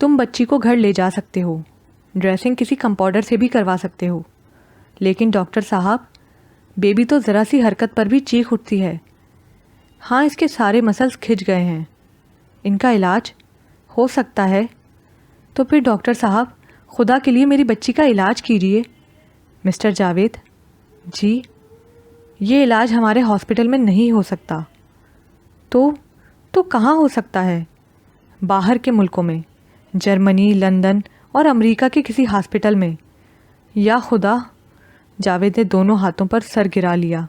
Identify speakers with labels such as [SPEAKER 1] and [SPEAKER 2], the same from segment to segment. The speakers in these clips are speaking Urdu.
[SPEAKER 1] تم بچی کو گھر لے جا سکتے ہو، ڈریسنگ کسی کمپاؤنڈر سے بھی کروا سکتے ہو، لیکن ڈاکٹر صاحب بیبی تو ذرا سی حرکت پر بھی چیخ اٹھتی ہے۔ ہاں، اس کے سارے مسلز کھچ گئے ہیں، ان کا علاج ہو سکتا ہے۔ تو پھر ڈاکٹر صاحب خدا کے لیے میری بچی کا علاج کیجیے۔ مسٹر جاوید، جی، یہ علاج ہمارے ہاسپٹل میں نہیں ہو سکتا۔ تو کہاں ہو سکتا ہے؟ باہر کے ملکوں میں، جرمنی، لندن اور امریکہ کے کسی ہاسپٹل میں۔ یا خدا! جاوید نے دونوں ہاتھوں پر سر گرا لیا۔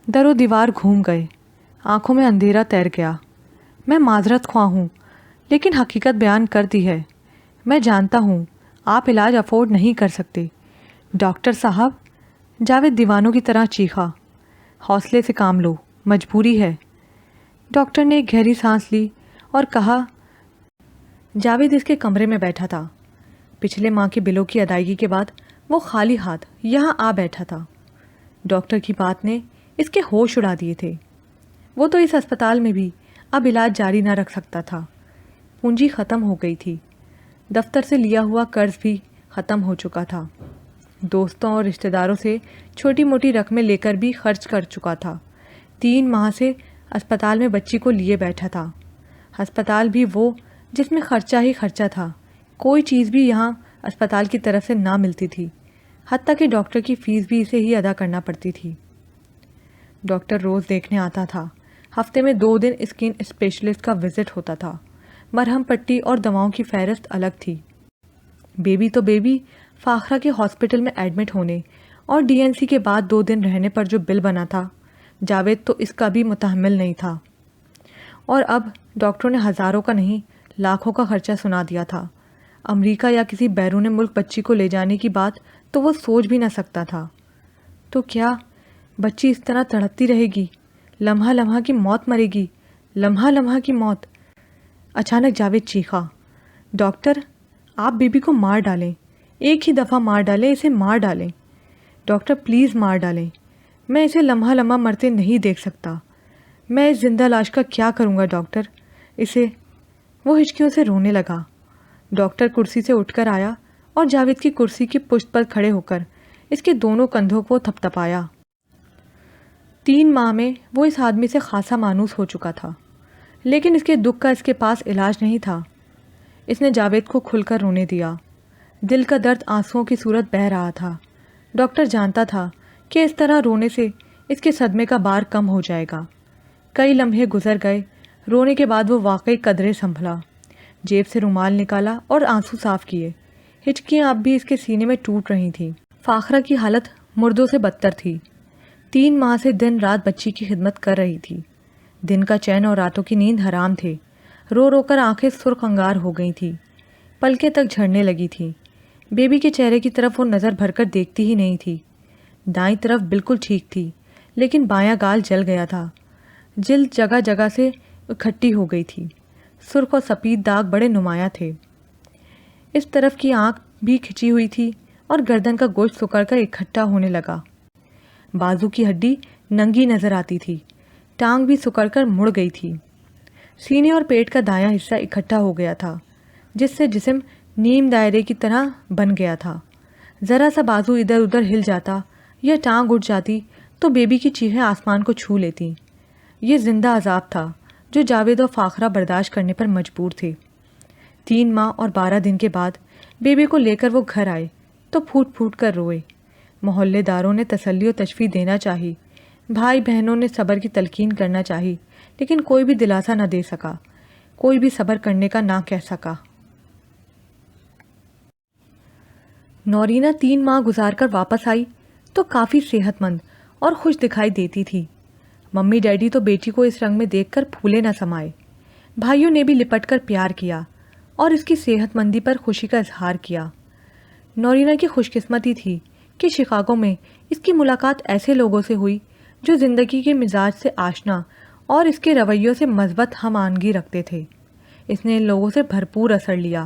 [SPEAKER 1] در و دیوار گھوم گئے، آنکھوں میں اندھیرا تیر گیا۔ میں معذرت خواہ ہوں، لیکن حقیقت بیان کر دی ہے۔ میں جانتا ہوں آپ علاج افورڈ نہیں کر سکتے۔ ڈاکٹر صاحب، جاوید دیوانوں کی طرح چیخا، حوصلے سے کام لو، مجبوری ہے۔ ڈاکٹر نے ایک گہری سانس لی اور کہا، جاوید اس کے کمرے میں بیٹھا تھا۔ پچھلے ماہ کے بلوں کی ادائیگی کے بعد وہ خالی ہاتھ یہاں آ بیٹھا تھا۔ ڈاکٹر کی بات نے اس کے ہوش اڑا دیے تھے۔ وہ تو اس اسپتال میں بھی اب علاج جاری نہ رکھ سکتا تھا۔ پونجی ختم ہو گئی تھی، دفتر سے لیا ہوا قرض بھی ختم ہو چکا تھا، دوستوں اور رشتہ داروں سے چھوٹی موٹی رقمیں لے کر بھی خرچ کر چکا تھا۔ 3 ماہ سے اسپتال میں بچی کو لیے بیٹھا تھا۔ ہسپتال بھی وہ جس میں خرچہ ہی خرچہ تھا، کوئی چیز بھی یہاں اسپتال کی طرف سے نہ ملتی تھی، حتیٰ کہ ڈاکٹر کی فیس بھی اسے ہی ادا کرنا پڑتی تھی۔ ڈاکٹر روز دیکھنے آتا تھا، ہفتے میں 2 دن اسکن اسپیشلسٹ کا وزٹ ہوتا تھا، مرہم پٹی اور دواؤں کی فہرست الگ تھی۔ بیبی فاخرہ کے ہاسپٹل میں ایڈمٹ ہونے اور ڈی این سی کے بعد 2 دن رہنے پر جو بل بنا تھا، جاوید تو اس کا بھی متحمل نہیں تھا۔ اور اب ڈاکٹروں نے ہزاروں کا نہیں، لاکھوں کا خرچہ سنا دیا تھا۔ امریکہ یا کسی بیرون ملک بچی کو لے جانے کی بات تو وہ سوچ بھی نہ سکتا تھا۔ تو کیا بچی اس طرح تڑپتی رہے گی، لمحہ لمحہ کی موت مرے گی، لمحہ لمحہ کی موت؟ اچانک جاوید چیخا، ڈاکٹر، آپ بیبی کو مار ڈالیں، ایک ہی دفعہ مار ڈالیں، اسے مار ڈالیں۔ ڈاکٹر پلیز مار ڈالیں، میں اسے لمحہ لمحہ مرتے نہیں دیکھ سکتا۔ میں اس زندہ لاش کا کیا کروں گا ڈاکٹر؟ اسے… وہ ہچکیوں سے رونے لگا۔ ڈاکٹر کرسی سے اٹھ کر آیا اور جاوید کی کرسی کی پشت پر کھڑے ہو کر اس کے دونوں کندھوں کو تھپتھپایا۔ 3 ماہ میں وہ اس آدمی سے خاصا مانوس ہو چکا تھا، لیکن اس کے دکھ کا اس کے پاس علاج نہیں تھا۔ اس نے جاوید کو کھل کر رونے دیا۔ دل کا درد آنسوؤں کی صورت بہہ رہا تھا۔ ڈاکٹر جانتا تھا کہ اس طرح رونے سے اس کے صدمے کا بار کم ہو جائے گا۔ کئی لمحے گزر گئے، رونے کے بعد وہ واقعی قدرے سنبھلا، جیب سے رومال نکالا اور آنسو صاف کیے۔ ہچکیاں اب بھی اس کے سینے میں ٹوٹ رہی تھیں۔ فاخرہ کی حالت مردوں سے بدتر تھی۔ 3 ماہ سے دن رات بچی کی خدمت کر رہی تھی۔ دن کا چین اور راتوں کی نیند حرام تھے۔ رو رو کر آنکھیں سرخ انگار ہو گئی تھیں، پلکیں تک جھڑنے لگی تھیں۔ بیبی کے چہرے کی طرف وہ نظر بھر کر دیکھتی ہی نہیں تھی۔ دائیں طرف بالکل ٹھیک تھی، لیکن بایاں گال جل گیا تھا، جلد جگہ جگہ سے اکٹھی ہو گئی تھی، سرخ اور سفید داغ بڑے نمایاں تھے۔ اس طرف کی آنکھ بھی کھچی ہوئی تھی اور گردن کا گوشت سکڑ کر اکٹھا ہونے لگا۔ بازو کی ہڈی ننگی نظر آتی تھی، ٹانگ بھی سکڑ کر مڑ گئی تھی۔ سینے اور پیٹ کا دایاں حصہ اکٹھا ہو گیا تھا، جس سے جسم نیم دائرے کی طرح بن گیا تھا۔ ذرا سا بازو ادھر ادھر ہل جاتا یا ٹانگ اٹھ جاتی تو بیبی کی چیخیں آسمان کو چھو لیتی۔ یہ زندہ عذاب تھا جو جاوید اور فاخرہ برداشت کرنے پر مجبور تھے۔ 3 ماہ اور 12 دن کے بعد بیبی کو لے کر وہ گھر آئے تو پھوٹ پھوٹ کر روئے۔ محلے داروں نے تسلی و تشفیع دینا چاہی، بھائی بہنوں نے صبر کی تلقین کرنا چاہی، لیکن کوئی بھی دلاسا نہ دے سکا، کوئی بھی صبر کرنے کا نہ کہہ سکا۔ نورینہ 3 ماہ گزار کر واپس آئی تو کافی صحت مند اور خوش دکھائی دیتی تھی۔ ممی ڈیڈی تو بیٹی کو اس رنگ میں دیکھ کر پھولے نہ سمائے۔ بھائیوں نے بھی لپٹ کر پیار کیا اور اس کی صحت مندی پر خوشی کا اظہار کیا۔ نورینہ کی خوش قسمتی تھی کہ شکاگو میں اس کی ملاقات ایسے لوگوں سے ہوئی جو زندگی کے مزاج سے آشنا اور اس کے رویوں سے مثبت ہم آہنگی رکھتے تھے۔ اس نے ان لوگوں سے بھرپور اثر لیا،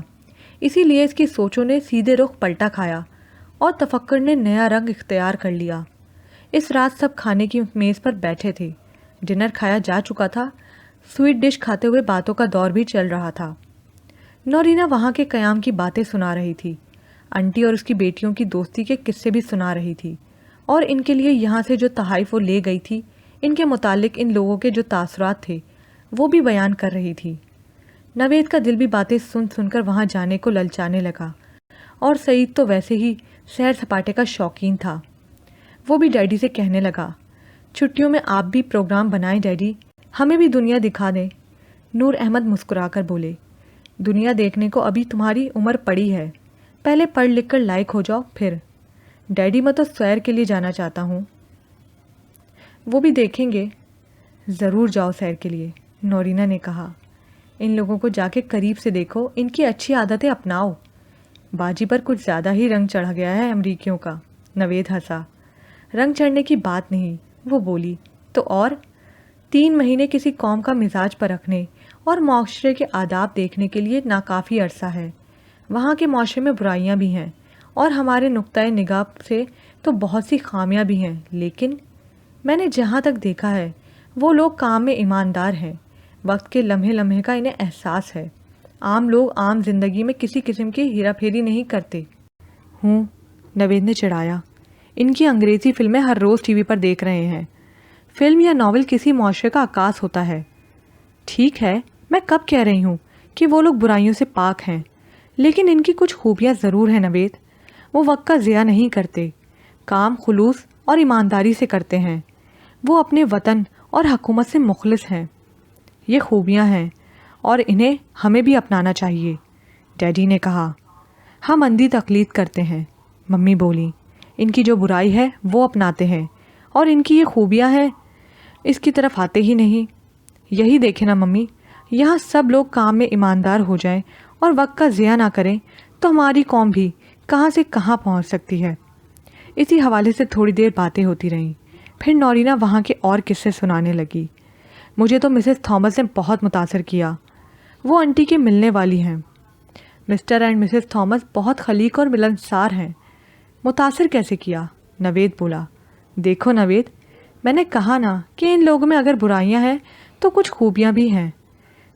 [SPEAKER 1] اسی لیے اس کی سوچوں نے سیدھے رخ پلٹا کھایا اور تفکر نے نیا رنگ اختیار کر لیا۔ اس رات سب کھانے کی میز پر بیٹھے تھے، ڈنر کھایا جا چکا تھا، سویٹ ڈش کھاتے ہوئے باتوں کا دور بھی چل رہا تھا۔ نورینا وہاں کے قیام کی باتیں سنا رہی تھی، انٹی اور اس کی بیٹیوں کی دوستی کے قصے بھی سنا رہی تھی، اور ان کے لیے یہاں سے جو تحائف وہ لے گئی تھی ان کے متعلق ان لوگوں کے جو تاثرات تھے وہ بھی بیان کر رہی تھی۔ نوید کا دل بھی باتیں سن سن کر وہاں جانے کو للچانے لگا، اور سعید تو ویسے ہی سیر سپاٹے کا شوقین تھا۔ وہ بھی ڈیڈی سے کہنے لگا، چھٹیوں میں آپ بھی پروگرام بنائیں ڈیڈی، ہمیں بھی دنیا دکھا دیں۔ نور احمد مسکرا کر بولے، دنیا دیکھنے کو ابھی تمہاری عمر پڑی ہے، پہلے پڑھ لکھ کر لائق ہو جاؤ پھر۔ ڈیڈی میں تو سیر کے لیے جانا چاہتا ہوں۔ وہ بھی دیکھیں گے، ضرور جاؤ سیر کے لیے، نورینا نے کہا۔ ان لوگوں کو جا کے قریب سے دیکھو، ان کی اچھی عادتیں اپناؤ۔ باجی پر کچھ زیادہ ہی رنگ چڑھ گیا ہے امریکیوں کا۔ نوید ہنسا۔ رنگ چڑھنے کی بات نہیں، وہ بولی، تو اور 3 مہینے کسی قوم کا مزاج پرکھنے اور معاشرے کے آداب دیکھنے کے لیے ناکافی عرصہ ہے۔ وہاں کے معاشرے میں برائیاں بھی ہیں اور ہمارے نقطۂ نگاہ سے تو بہت سی خامیاں بھی ہیں، لیکن میں نے جہاں تک دیکھا ہے وہ لوگ کام میں ایماندار ہیں، وقت کے لمحے لمحے کا انہیں احساس ہے۔ عام لوگ عام زندگی میں کسی قسم کی ہیرا پھیری نہیں کرتے۔ نوید نے چڑھایا، ان کی انگریزی فلمیں ہر روز ٹی وی پر دیکھ رہے ہیں۔ فلم یا ناول کسی معاشرے کا عکاس ہوتا ہے۔ ٹھیک ہے، میں کب کہہ رہی ہوں کہ وہ لوگ برائیوں سے پاک ہیں، لیکن ان کی کچھ خوبیاں ضرور ہیں نوید۔ وہ وقت کا ضیاع نہیں کرتے، کام خلوص اور ایمانداری سے کرتے ہیں۔ وہ اپنے وطن اور حکومت سے مخلص ہیں۔ یہ خوبیاں ہیں اور انہیں ہمیں بھی اپنانا چاہیے، ڈیڈی نے کہا۔ ہم اندھی تقلید کرتے ہیں، ممی بولی۔ ان کی جو برائی ہے وہ اپناتے ہیں، اور ان کی یہ خوبیاں ہیں اس کی طرف آتے ہی نہیں۔ یہی دیکھیں نا ممی، یہاں سب لوگ کام میں ایماندار ہو جائیں اور وقت کا ضیاع نہ کریں تو ہماری قوم بھی کہاں سے کہاں پہنچ سکتی ہے۔ اسی حوالے سے تھوڑی دیر باتیں ہوتی رہیں، پھر نورینا وہاں کے اور قصے سنانے لگی۔ مجھے تو مسز تھامس نے بہت متاثر کیا، وہ انٹی کے ملنے والی ہیں۔ مسٹر اینڈ مسز تھامس بہت خلیق اور ملنسار ہیں۔ متاثر کیسے کیا؟ نوید بولا۔ دیکھو نوید، میں نے کہا نا کہ ان لوگوں میں اگر برائیاں ہیں تو کچھ خوبیاں بھی ہیں۔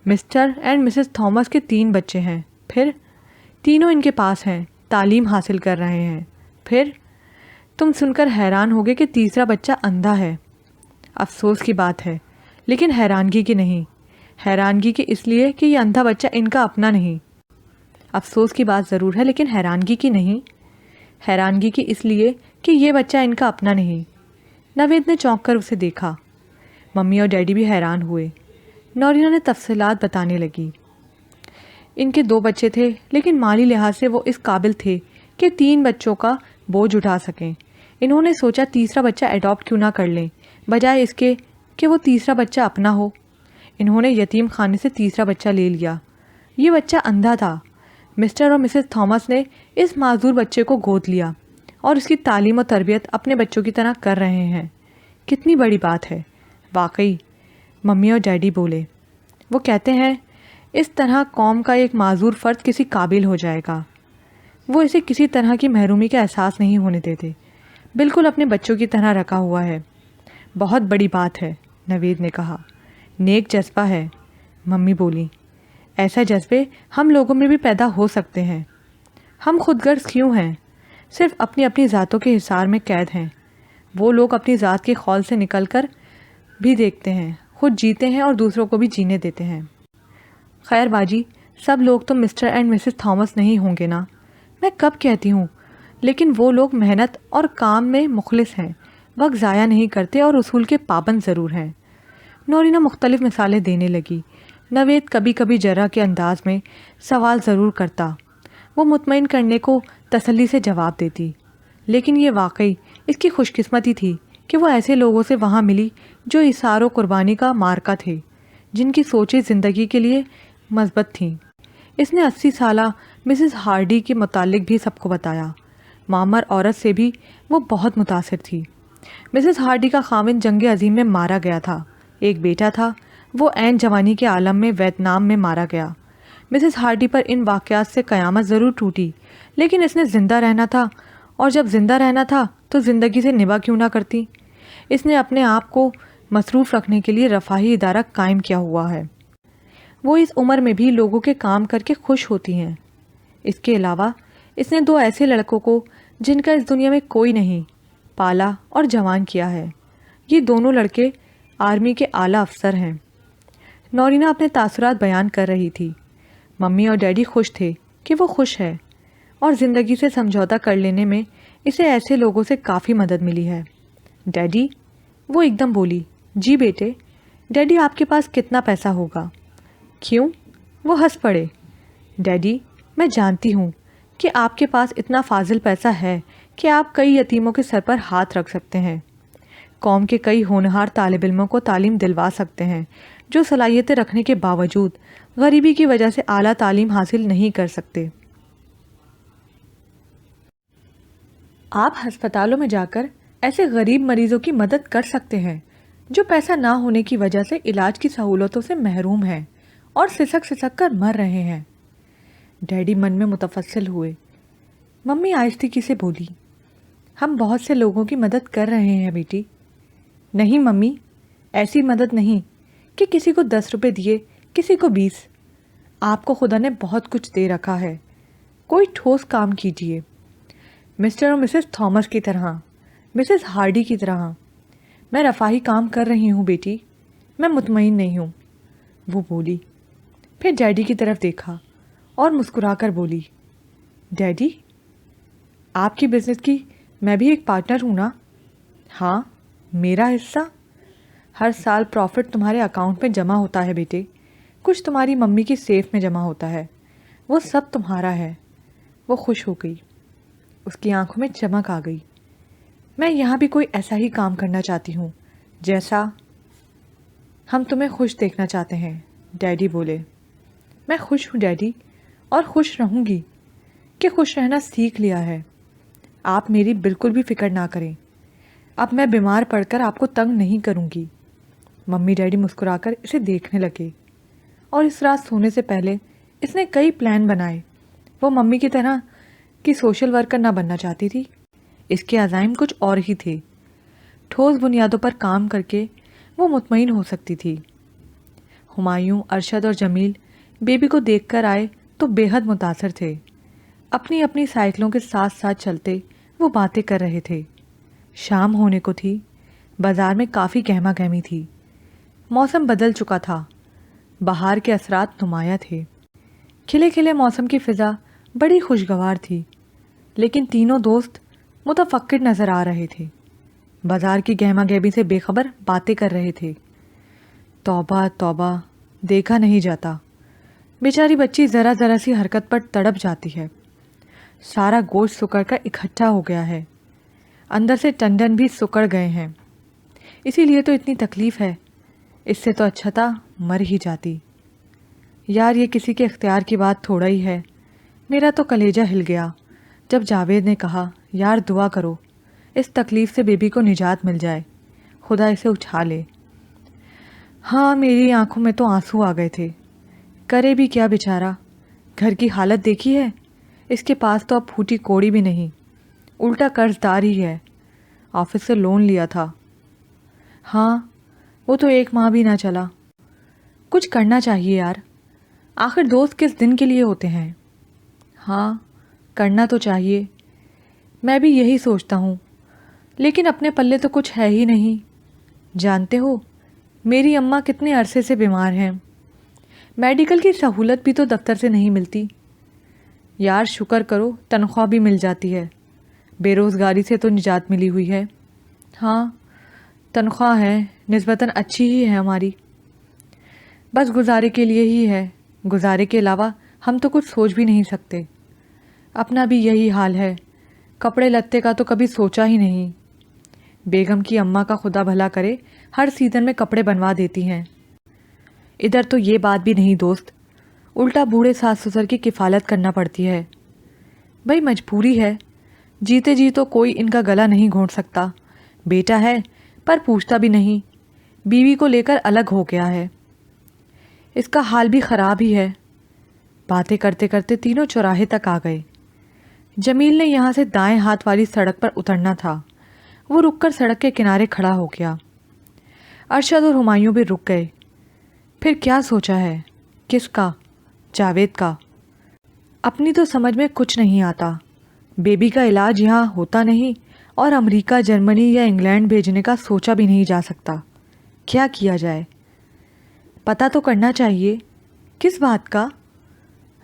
[SPEAKER 1] مسٹر اینڈ مسز تھامس کے 3 بچے ہیں، پھر تینوں ان کے پاس ہیں، تعلیم حاصل کر رہے ہیں۔ پھر تم سن کر حیران ہوگے کہ تیسرا بچہ اندھا ہے۔ افسوس کی بات ہے، لیکن حیرانگی کی نہیں۔ حیرانگی کی اس لیے کہ یہ اندھا بچہ ان کا اپنا نہیں۔ افسوس کی بات ضرور ہے، لیکن حیرانگی کی نہیں۔ حیرانگی کی اس لیے کہ یہ بچہ ان کا اپنا نہیں۔ نوید نے چونک کر اسے دیکھا۔ ممی اور ڈیڈی بھی حیران ہوئے۔ نورینا نے تفصیلات بتانے لگی۔ ان کے 2 بچے تھے، لیکن مالی لحاظ سے وہ اس قابل تھے کہ 3 بچوں کا بوجھ اٹھا سکیں۔ انہوں نے سوچا تیسرا بچہ ایڈاپٹ کیوں نہ کر لیں، بجائے اس کے کہ وہ تیسرا بچہ اپنا ہو۔ انہوں نے یتیم خانے سے تیسرا بچہ لے لیا۔ یہ بچہ اندھا تھا۔ مسٹر اور مسز تھامس نے اس معذور بچے کو گود لیا اور اس کی تعلیم و تربیت اپنے بچوں کی طرح کر رہے ہیں۔ کتنی بڑی بات ہے، واقعی، ممی اور ڈیڈی بولے۔ وہ کہتے ہیں اس طرح قوم کا ایک معذور فرد کسی قابل ہو جائے گا۔ وہ اسے کسی طرح کی محرومی کا احساس نہیں ہونے دیتے، بالکل اپنے بچوں کی طرح رکھا ہوا ہے۔ بہت بڑی بات ہے، نوید نے کہا۔ نیک جذبہ ہے، ممی بولی۔ ایسا جذبے ہم لوگوں میں بھی پیدا ہو سکتے ہیں۔ ہم خود غرض کیوں ہیں، صرف اپنی اپنی ذاتوں کے حصار میں قید ہیں۔ وہ لوگ اپنی ذات کے خول سے نکل کر بھی دیکھتے ہیں، خود جیتے ہیں اور دوسروں کو بھی جینے دیتے ہیں۔ خیر باجی، سب لوگ تو مسٹر اینڈ مسز تھامس نہیں ہوں گے نا، میں کب کہتی ہوں، لیکن وہ لوگ محنت اور کام میں مخلص ہیں، وقت ضائع نہیں کرتے اور اصول کے پابند ضرور ہیں۔ نورینا مختلف مثالیں دینے لگی۔ نوید کبھی کبھی جرح کے انداز میں سوال ضرور کرتا، وہ مطمئن کرنے کو تسلی سے جواب دیتی، لیکن یہ واقعی اس کی خوش قسمتی تھی کہ وہ ایسے لوگوں سے وہاں ملی جو ایثار و قربانی کا مارکا تھے، جن کی سوچیں زندگی کے لیے مثبت تھیں۔ اس نے 80 سالہ مسز ہارڈی کے متعلق بھی سب کو بتایا۔ معمر عورت سے بھی وہ بہت متاثر تھی۔ مسز ہارڈی کا خاوند جنگ عظیم میں مارا گیا تھا، ایک بیٹا تھا، وہ عین جوانی کے عالم میں ویتنام میں مارا گیا۔ مسز ہارڈی پر ان واقعات سے قیامت ضرور ٹوٹی، لیکن اس نے زندہ رہنا تھا، اور جب زندہ رہنا تھا تو زندگی سے نبھا کیوں نہ کرتی۔ اس نے اپنے آپ کو مصروف رکھنے کے لیے رفاہی ادارہ قائم کیا ہوا ہے۔ وہ اس عمر میں بھی لوگوں کے کام کر کے خوش ہوتی ہیں۔ اس کے علاوہ اس نے 2 ایسے لڑکوں کو جن کا اس دنیا میں کوئی نہیں پالا اور جوان کیا ہے۔ یہ دونوں لڑکے آرمی کے اعلیٰ افسر ہیں۔ نورینہ اپنے تاثرات بیان کر رہی تھی۔ ممی اور ڈیڈی خوش تھے کہ وہ خوش ہے اور زندگی سے سمجھوتہ کر لینے میں اسے ایسے لوگوں سے کافی مدد ملی ہے۔ ڈیڈی، وہ ایک دم بولی، جی بیٹے۔ ڈیڈی، آپ کے پاس کتنا پیسہ ہوگا؟ کیوں؟ وہ ہنس پڑے۔ ڈیڈی، میں جانتی ہوں کہ آپ کے پاس اتنا فاضل پیسہ ہے کہ آپ کئی یتیموں کے سر پر ہاتھ رکھ سکتے ہیں، قوم کے کئی ہونہار طالب علموں کو تعلیم دلوا سکتے ہیں جو صلاحیتیں رکھنے کے باوجود غریبی کی وجہ سے اعلیٰ تعلیم حاصل نہیں کر سکتے۔ آپ ہسپتالوں میں جا کر ایسے غریب مریضوں کی مدد کر سکتے ہیں جو پیسہ نہ ہونے کی وجہ سے علاج کی سہولتوں سے محروم ہیں اور سسک سسک کر مر رہے ہیں۔ ڈیڈی من میں متفصل ہوئے۔ ممی آہستگی سے بولی، ہم بہت سے لوگوں کی مدد کر رہے ہیں بیٹی۔ نہیں ممی، ایسی مدد نہیں کہ کسی کو 10 روپے دیے، کسی کو 20۔ آپ کو خدا نے بہت کچھ دے رکھا ہے، کوئی ٹھوس کام کیجیے، مسٹر اور مسز تھامس کی طرح، مسز ہارڈی کی طرح۔ میں رفاہی کام کر رہی ہوں بیٹی، میں مطمئن نہیں ہوں، وہ بولی۔ پھر ڈیڈی کی طرف دیکھا اور مسکرا کر بولی، ڈیڈی، آپ کی بزنس کی میں بھی ایک پارٹنر ہوں نا؟ ہاں، میرا حصہ؟ ہر سال پروفٹ تمہارے اکاؤنٹ میں جمع ہوتا ہے بیٹے، کچھ تمہاری ممی کی سیف میں جمع ہوتا ہے، وہ سب تمہارا ہے۔ وہ خوش ہو گئی، اس کی آنکھوں میں چمک آ گئی۔ میں یہاں بھی کوئی ایسا ہی کام کرنا چاہتی ہوں جیسا ہم تمہیں خوش دیکھنا چاہتے ہیں، ڈیڈی بولے۔ میں خوش ہوں ڈیڈی، اور خوش رہوں گی کہ خوش رہنا سیکھ لیا ہے۔ آپ میری بالکل بھی فکر نہ کریں، اب میں بیمار پڑ کر آپ کو تنگ نہیں کروں گی۔ ممی ڈیڈی مسکرا کر اسے دیکھنے لگے، اور اس رات سونے سے پہلے اس نے کئی پلان بنائے۔ وہ ممی کی طرح کی سوشل ورکر نہ بننا چاہتی تھی، اس کے عزائم کچھ اور ہی تھے۔ ٹھوس بنیادوں پر کام کر کے وہ مطمئن ہو سکتی تھی۔ ہمایوں، ارشد اور جمیل بیبی کو دیکھ کر آئے تو بے حد متاثر تھے۔ اپنی اپنی سائیکلوں کے ساتھ ساتھ چلتے وہ باتیں کر رہے تھے۔ شام ہونے کو تھی، بازار میں کافی گہما گہمی تھی، موسم بدل چکا تھا، بہار کے اثرات نمایاں تھے۔ کھلے کھلے موسم کی فضا بڑی خوشگوار تھی، لیکن تینوں دوست متفکر نظر آ رہے تھے، بازار کی گہما گہمی سے بے خبر باتیں کر رہے تھے۔ توبہ توبہ، دیکھا نہیں جاتا، بیچاری بچی ذرا ذرا سی حرکت پر تڑپ جاتی ہے، سارا گوشت سکڑ کر اکٹھا ہو گیا ہے، اندر سے ٹنڈن بھی سکڑ گئے ہیں، اسی لیے تو اتنی تکلیف ہے، اس سے تو اچھا تھا مر ہی جاتی۔ یار یہ کسی کے اختیار کی بات تھوڑا ہی ہے۔ میرا تو کلیجہ ہل گیا جب جاوید نے کہا، یار دعا کرو اس تکلیف سے بیبی کو نجات مل جائے، خدا اسے اٹھا لے۔ ہاں، میری آنکھوں میں تو آنسو آ گئے تھے، کرے بھی کیا بیچارہ، گھر کی حالت دیکھی ہے، اس کے پاس تو اب پھوٹی کوڑی بھی نہیں، الٹا قرض دار ہی ہے، آفس سے لون لیا تھا۔ ہاں، وہ تو 1 ماہ بھی نہ چلا۔ کچھ کرنا چاہیے یار، آخر دوست کس دن کے لیے ہوتے ہیں۔ ہاں، کرنا تو چاہیے، میں بھی یہی سوچتا ہوں، لیکن اپنے پلے تو کچھ ہے ہی نہیں۔ جانتے ہو میری اماں کتنے عرصے سے بیمار ہیں، میڈیکل کی سہولت بھی تو دفتر سے نہیں ملتی۔ یار شکر کرو تنخواہ بھی مل جاتی ہے، بے روزگاری سے تو نجات ملی ہوئی ہے۔ ہاں، تنخواہ ہے، نسبتاً اچھی ہی ہے ہماری، بس گزارے کے لیے ہی ہے، گزارے کے علاوہ ہم تو کچھ سوچ بھی نہیں سکتے۔ اپنا بھی یہی حال ہے، کپڑے لتے کا تو کبھی سوچا ہی نہیں۔ بیگم کی اماں کا خدا بھلا کرے ہر سیزن میں کپڑے بنوا دیتی ہیں۔ ادھر تو یہ بات بھی نہیں دوست، الٹا بوڑھے ساس سسر کی کفالت کرنا پڑتی ہے۔ بھائی مجبوری ہے، جیتے جی تو کوئی ان کا گلا نہیں گھونٹ سکتا، بیٹا ہے پر پوچھتا بھی نہیں، بیوی کو لے کر الگ ہو گیا ہے، اس کا حال بھی خراب ہی ہے۔ باتیں کرتے کرتے تینوں چوراہے تک آ گئے۔ جمیل نے یہاں سے دائیں ہاتھ والی سڑک پر اترنا تھا، وہ رک کر سڑک کے کنارے کھڑا ہو گیا۔ ارشد اور ہمایوں بھی رک گئے۔ پھر کیا سوچا ہے؟ کس کا؟ جاوید کا۔ اپنی تو سمجھ میں کچھ نہیں آتا، بیبی کا علاج یہاں ہوتا نہیں اور امریکہ، جرمنی یا انگلینڈ بھیجنے کا سوچا بھی نہیں جا سکتا۔ کیا کیا جائے؟ پتہ تو کرنا چاہیے۔ کس بات کا؟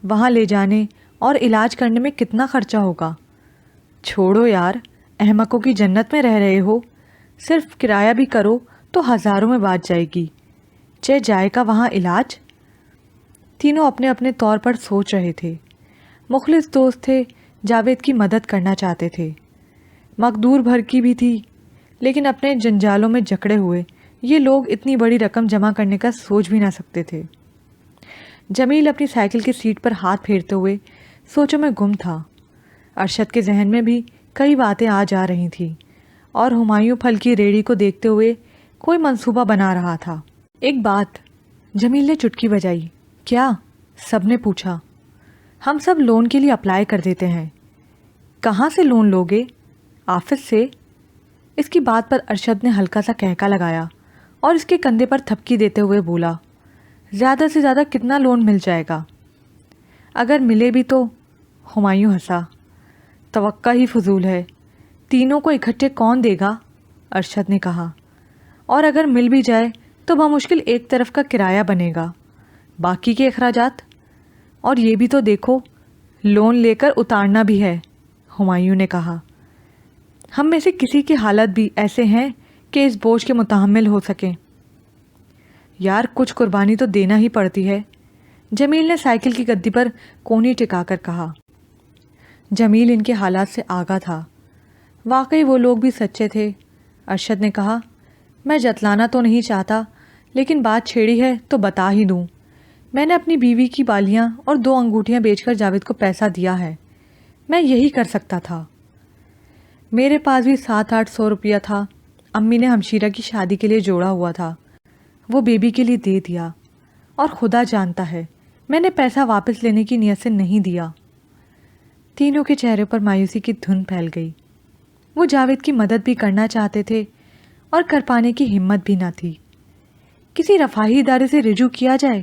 [SPEAKER 1] وہاں لے جانے اور علاج کرنے میں کتنا خرچہ ہوگا؟ چھوڑو یار، احمقوں کی جنت میں رہ رہے ہو، صرف کرایہ بھی کرو تو ہزاروں میں بات جائے گی۔ جائے گا وہاں علاج؟ تینوں اپنے اپنے طور پر سوچ رہے تھے۔ مخلص دوست تھے، جاوید کی مدد کرنا چاہتے تھے۔ مقدور بھر کی بھی تھی، لیکن اپنے جنجالوں میں جکڑے ہوئے یہ لوگ اتنی بڑی رقم جمع کرنے کا سوچ بھی نہ سکتے تھے۔ جمیل اپنی سائیکل کی سیٹ پر ہاتھ پھیرتے ہوئے سوچوں میں گم تھا۔ ارشد کے ذہن میں بھی کئی باتیں آ جا رہی تھیں اور ہمایوں پھل کی ریڑھی کو دیکھتے ہوئے کوئی منصوبہ بنا رہا تھا۔ ایک بات، جمیل نے چٹکی بجائی۔ کیا؟ سب نے پوچھا۔ ہم سب لون کے لیے اپلائی کر دیتے ہیں۔ کہاں سے لون لوگے؟ آفس سے۔ اس کی بات پر ارشد نے ہلکا سا کہکا لگایا اور اس کے کندھے پر تھپکی دیتے ہوئے بولا، زیادہ سے زیادہ کتنا لون مل جائے گا؟ اگر ملے بھی تو؟ ہمایوں ہنسا۔ توقع ہی فضول ہے، تینوں کو اکٹھے کون دے گا؟ ارشد نے کہا۔ اور اگر مل بھی جائے تو بمشکل ایک طرف کا کرایہ بنے گا، باقی کے اخراجات؟ اور یہ بھی تو دیکھو، لون لے کر اتارنا بھی ہے، ہمایوں نے کہا۔ ہم میں سے کسی کی حالت بھی ایسے ہیں کہ اس بوجھ کے متحمل ہو سکیں۔ یار کچھ قربانی تو دینا ہی پڑتی ہے، جمیل نے سائیکل کی گدی پر کونی ٹکا کر کہا۔ جمیل ان کے حالات سے آگاہ تھا، واقعی وہ لوگ بھی سچے تھے۔ ارشد نے کہا، میں جتلانا تو نہیں چاہتا، لیکن بات چھیڑی ہے تو بتا ہی دوں۔ میں نے اپنی بیوی کی بالیاں اور 2 انگوٹھیاں بیچ کر جاوید کو پیسہ دیا ہے۔ میں یہی کر سکتا تھا۔ میرے پاس بھی 700-800 روپیہ تھا، امی نے ہمشیرہ کی شادی کے لیے جوڑا ہوا تھا، وہ بیبی کے لیے دے دیا، اور خدا جانتا ہے میں نے پیسہ واپس لینے کی نیت سے نہیں دیا۔ تینوں کے چہرے پر مایوسی کی دھند پھیل گئی۔ وہ جاوید کی مدد بھی کرنا چاہتے تھے اور کر پانے کی ہمت بھی نہ تھی۔ کسی رفاہی ادارے سے رجوع کیا جائے؟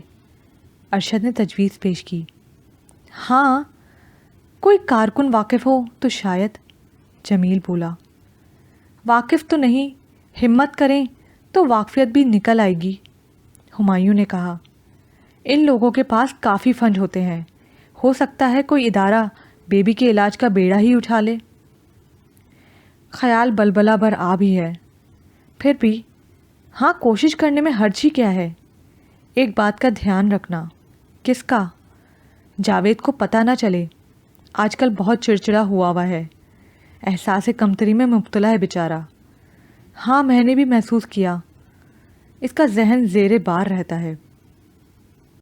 [SPEAKER 1] ارشد نے تجویز پیش کی۔ ہاں، کوئی کارکن واقف ہو تو شاید، جمیل بولا۔ واقف تو نہیں، ہمت کریں تو واقفیت بھی نکل آئے گی، ہمایوں نے کہا۔ ان لوگوں کے پاس کافی فنڈ ہوتے ہیں، ہو سکتا ہے کوئی ادارہ بیبی کے علاج کا بیڑا ہی اٹھا لے۔ خیال بلبلہ بھر آ بھی ہے، پھر بھی ہاں، کوشش کرنے میں حرج ہی کیا ہے۔ ایک بات کا دھیان رکھنا۔ کس کا؟ جاوید کو پتہ نہ چلے، آج کل بہت چڑچڑا ہوا ہے، احساس کمتری میں مبتلا ہے بیچارہ۔ ہاں، میں نے بھی محسوس کیا، اس کا ذہن زیر بار رہتا ہے۔